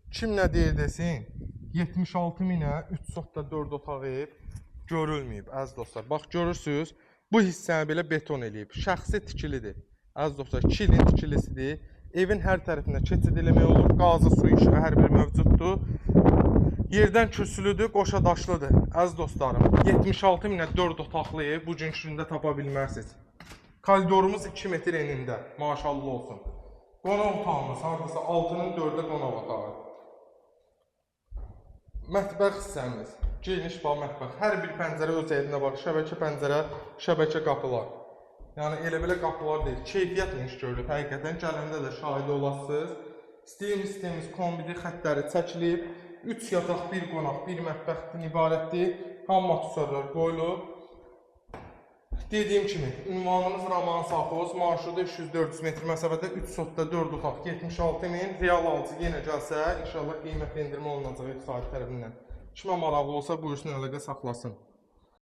Kim nə deyir desin, 76 minə 3 sotda 4 otaq ev görülməyib, əziz dostlar. Bax, görürsünüz, bu hissəni belə beton eləyib. Şəxsi tikilidir. Əziz dostlar, 2 ilin tikilisidir. Evin hər tərəfində keçid eləmək olur. Qazı, suyu, işığı hər biri mövcuddur. Yerdən kürsülüdür, qoşa daşlıdır. Əziz dostlarım, 76 minə 4 otaqlı ev bu gün gündə tapa bilmərsiniz. Koridorumuz 2 metr enində, maşallah olsun. Qonaq otağımız hardasa 6-nın 4-də qonaq otağı. Mətbəx hissəmiz, geniş bağ mətbəx. Hər bir pəncərə öz elinə var. Şəbəkə pəncərə, şəbəkə qapılar. Yəni elə belə qapılar deyil. Keyfiyyətlə iş görülüb. Həqiqətən gələndə də şahidi olasınız. Sistemimiz kombidi xəttləri çəkilib. 3 yataq, 1 qonaq, 1 mətbəxdən ibarətdir. Hamma tüsarlar qoyulub. Dediyim kimi, ünvanımız Roman Safxoz, marşrutu 300-400 metr məsafədə 3 sotda 4 otaq 76 min, real alıcı yenə gəlsə, inşallah qiymətləndirmə olunacaq ev sahibi tərəfindən. Kimə maraqlı olsa buyursun əlaqə saxlasın.